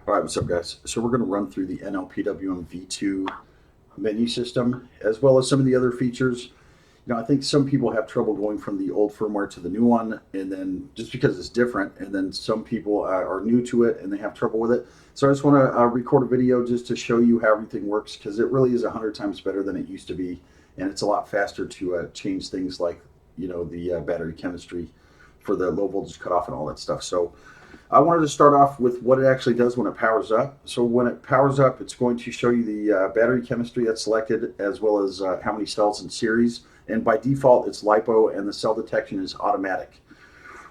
All right, what's up, guys? So we're going to run through the NLPWM V2 menu system, as well as some of the other features. I think some people have trouble going from the old firmware to the new one, and then just because it's different, and then some people are new to it and they have trouble with it. So I just want to record a video just to show you how everything works, because it really is 100 times better than it used to be, and it's a lot faster to change things like the battery chemistry for the low voltage cutoff and all that stuff. So I wanted to start off with what it actually does when it powers up. So when it powers up, it's going to show you the battery chemistry that's selected, as well as how many cells in series. And by default, it's LiPo, and the cell detection is automatic.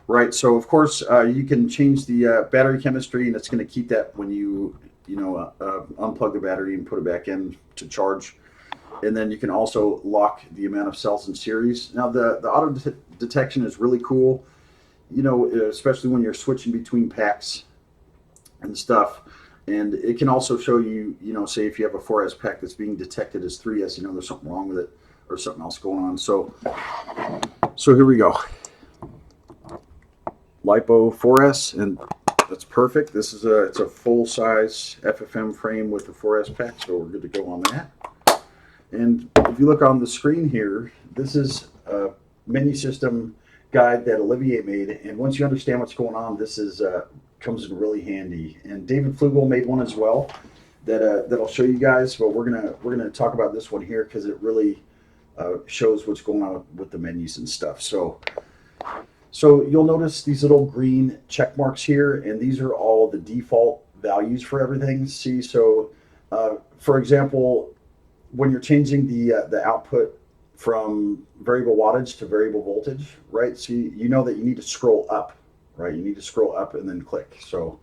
Right. So of course, you can change the battery chemistry, and it's going to keep that when you unplug the battery and put it back in to charge. And then you can also lock the amount of cells in series. Now the auto detection is really cool, especially when you're switching between packs and stuff. And it can also show you, say if you have a 4S pack that's being detected as 3S, there's something wrong with it or something else going on. So here we go. LiPo 4S, and that's perfect. It's a full size FFM frame with the 4S pack, so we're good to go on that. And if you look on the screen here, this is a menu system guide that Olivier made. And once you understand what's going on, this is comes in really handy. And David Flugel made one as well that I'll show you guys. But we're gonna talk about this one here because it really shows what's going on with the menus and stuff. So you'll notice these little green check marks here, and these are all the default values for everything. See, so for example, when you're changing the output from variable wattage to variable voltage, right? So you know that you need to scroll up, right? You need to scroll up and then click. So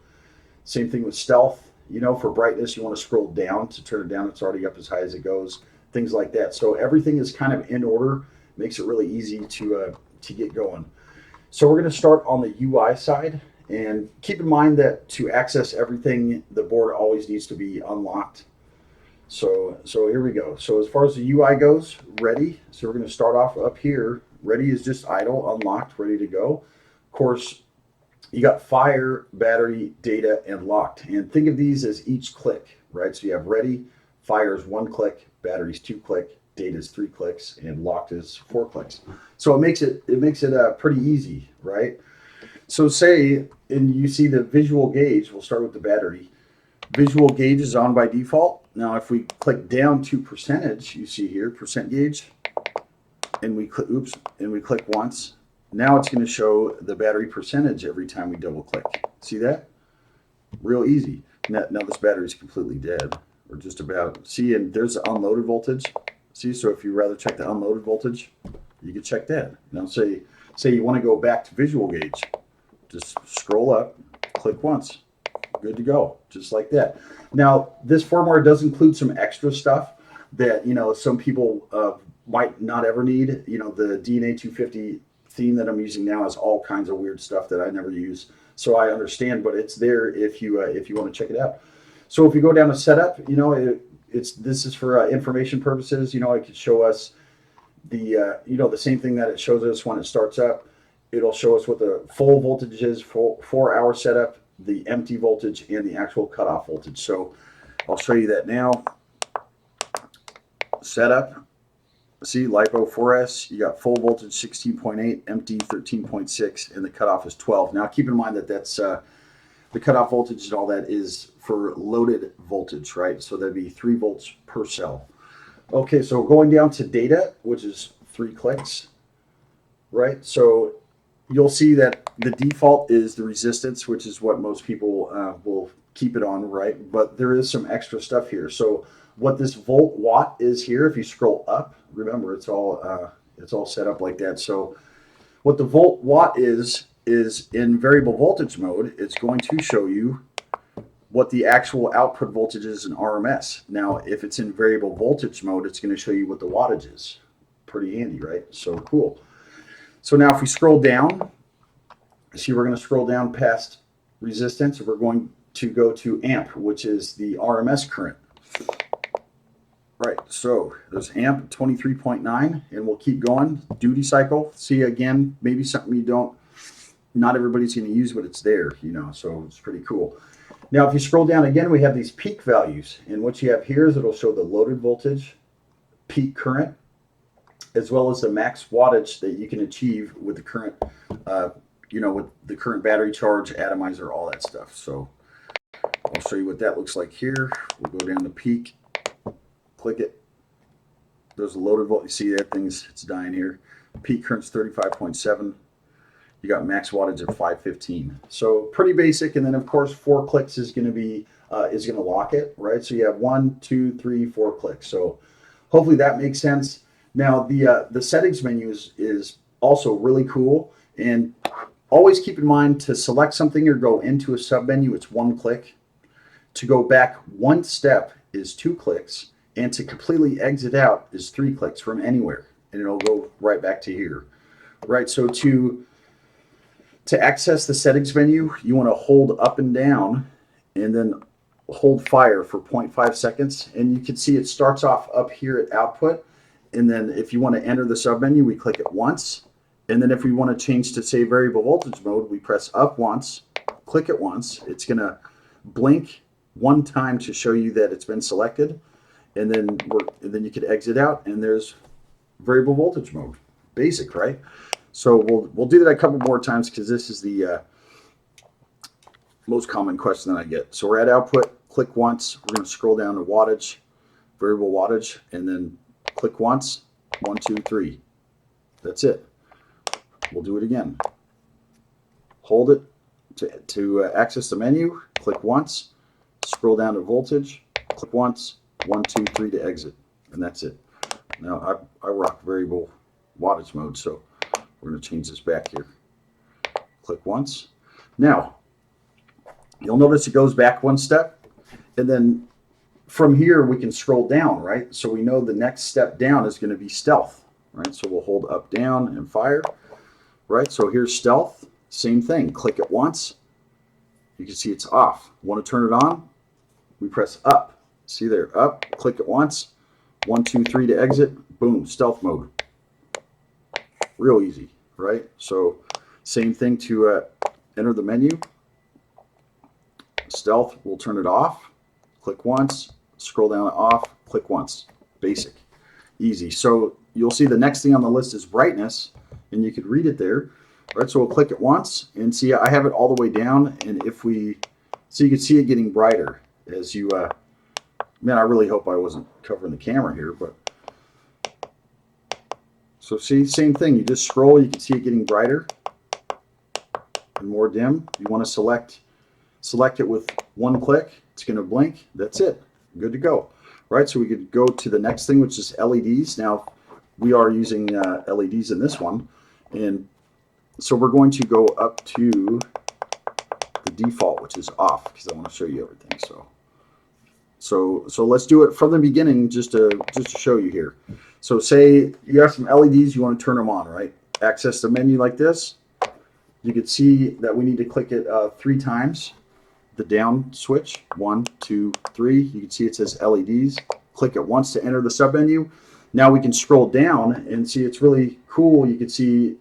same thing with stealth. For brightness, you want to scroll down to turn it down. It's already up as high as it goes. Things like that. So everything is kind of in order. Makes it really easy to get going. So we're going to start on the UI side, and keep in mind that to access everything, the board always needs to be unlocked. So here we go. So as far as the UI goes, ready. So we're going to start off up here. Ready is just idle, unlocked, ready to go. Of course, you got fire, battery, data, and locked. And think of these as each click, right? So you have ready, fire is 1 click, battery is 2 click, data is 3 clicks, and locked is 4 clicks. So it makes it pretty easy, right? So say, and you see the visual gauge. We'll start with the battery. Visual gauge is on by default. Now, if we click down to percentage, you see here percent gauge, and we click once. Now it's going to show the battery percentage every time we double click. See that? Real easy. Now this battery is completely dead, or just about. See, and there's the unloaded voltage. See, so if you rather check the unloaded voltage, you can check that. Now say you want to go back to visual gauge, just scroll up, click once. Good to go, just like that. Now, this firmware does include some extra stuff that some people might not ever need. The DNA 250 theme that I'm using now has all kinds of weird stuff that I never use, so I understand. But it's there if you want to check it out. So if you go down to setup, this is for information purposes. It could show us the same thing that it shows us when it starts up. It'll show us what the full voltage is for our setup, the empty voltage, and the actual cutoff voltage. So I'll show you that now. Setup. See, LiPo 4S, you got full voltage 16.8, empty 13.6, and the cutoff is 12. Now keep in mind that that's the cutoff voltage and all that is for loaded voltage, right? So that'd be 3 volts per cell. Okay, so going down to data, which is 3 clicks, right? So you'll see that the default is the resistance, which is what most people will keep it on, right? But there is some extra stuff here. So what this volt watt is here, if you scroll up, remember it's all set up like that. So what the volt watt is in variable voltage mode, it's going to show you what the actual output voltage is in RMS. Now, if it's in variable voltage mode, it's going to show you what the wattage is. Pretty handy, right? So cool. So now if we scroll down, see we're going to scroll down past resistance. We're going to go to amp, which is the RMS current. Right, so there's amp 23.9, and we'll keep going. Duty cycle, see again, maybe something not everybody's going to use, but it's there, so it's pretty cool. Now, if you scroll down again, we have these peak values. And what you have here is it'll show the loaded voltage, peak current, as well as the max wattage that you can achieve with the current, with the current battery charge, atomizer, all that stuff. So I'll show you what that looks like here. We'll go down to peak, click it. There's a loaded volt. You see that it's dying here. Peak current's 35.7. You got max wattage at 515. So pretty basic. And then of course 4 clicks is going to be going to lock it, right? So you have 1, 2, 3, 4 clicks. So hopefully that makes sense. Now the settings menu is also really cool, and always keep in mind to select something or go into a sub menu, it's 1 click. To go back 1 step is 2 clicks, and to completely exit out is 3 clicks from anywhere, and it'll go right back to here, right? So to access the settings menu, you want to hold up and down and then hold fire for 0.5 seconds. And you can see it starts off up here at output. And then if you want to enter the submenu, we click it once. And then if we want to change to say variable voltage mode, we press up once, click it once. It's going to blink 1 time to show you that it's been selected. And then you could exit out, and there's variable voltage mode. Basic, right? So we'll do that a couple more times because this is the most common question that I get. So we're at output, click once. We're going to scroll down to wattage, variable wattage, and then click once, 1, 2, 3. That's it. We'll do it again. Hold it to access the menu, click once, scroll down to voltage, click once, 1, 2, 3 to exit, and that's it. Now I rock variable wattage mode, so we're going to change this back here. Click once. Now, you'll notice it goes back 1 step, and then from here we can scroll down, right? So we know the next step down is going to be stealth, right? So we'll hold up, down, and fire, right? So here's stealth. Same thing. Click it once. You can see it's off. Want to turn it on? We press up. See there, up. Click it once. 1, 2, 3 to exit. Boom, stealth mode. Real easy, right? So same thing to enter the menu. Stealth, we'll turn it off. Click once, scroll down to off, click once. Basic, easy. So you'll see the next thing on the list is brightness, and you could read it there. All right, so we'll click it once, and see I have it all the way down, and so you can see it getting brighter as you, man, I really hope I wasn't covering the camera here, but so see, same thing. You just scroll, you can see it getting brighter and more dim. You want to select it with 1 click. It's going to blink. That's it. Good to go. Right, so we could go to the next thing, which is LEDs. Now, we are using LEDs in this one, and so we're going to go up to the default, which is off, because I want to show you everything. So let's do it from the beginning, just to show you here. So say you have some LEDs, you want to turn them on, right? Access the menu like this. You can see that we need to click it 3 times. The down switch, 1, 2, 3. You can see it says LEDs. Click it once to enter the submenu. Now we can scroll down and see it's really cool. You can see,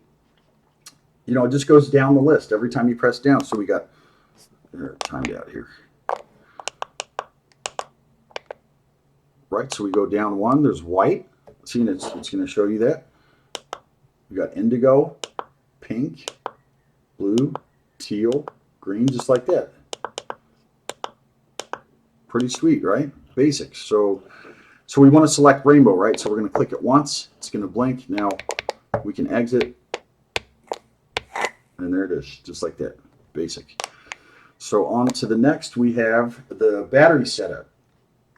it just goes down the list every time you press down. So we got timed out here. Right, so we go down 1. There's white. See, it's going to show you that. We got indigo, pink, blue, teal, green, just like that. Pretty sweet, right? Basic. So we want to select rainbow, right? So we're going to click it once. It's going to blink. Now we can exit. And there it is, just like that. Basic. So on to the next, we have the battery setup.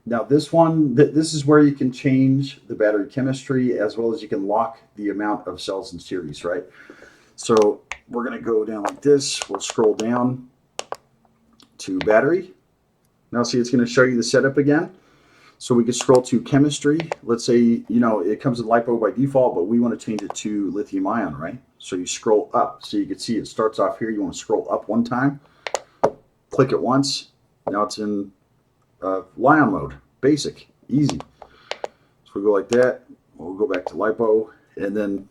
Now this one, this is where you can change the battery chemistry as well as you can lock the amount of cells in series, right? So we're going to go down like this. We'll scroll down to battery. Now see, it's going to show you the setup again. So we can scroll to chemistry. Let's say, it comes in LiPo by default, but we want to change it to lithium ion, right? So you scroll up. So you can see it starts off here. You want to scroll up 1 time. Click it once. Now it's in Lion mode. Basic. Easy. So we go like that. We'll go back to LiPo. And then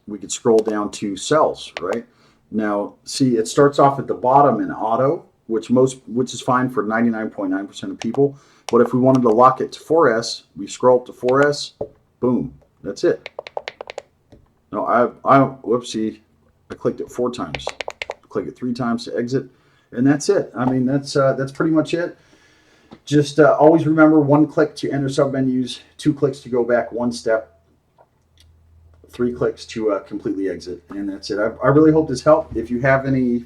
we could scroll down to cells, right? Now, see, it starts off at the bottom in auto, which is fine for 99.9% of people. But if we wanted to lock it to 4S, we scroll up to 4S, boom, that's it. No, whoopsie, I clicked it 4 times. Click it 3 times to exit, and that's it. I mean, that's pretty much it. Just always remember 1 click to enter submenus, 2 clicks to go back 1 step, 3 clicks to completely exit, and that's it. I really hope this helped. If you have any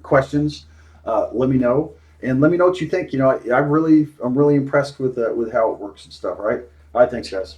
questions, let me know, and let me know what you think. You know, I'm really impressed with how it works and stuff. Right? All right, thanks, guys.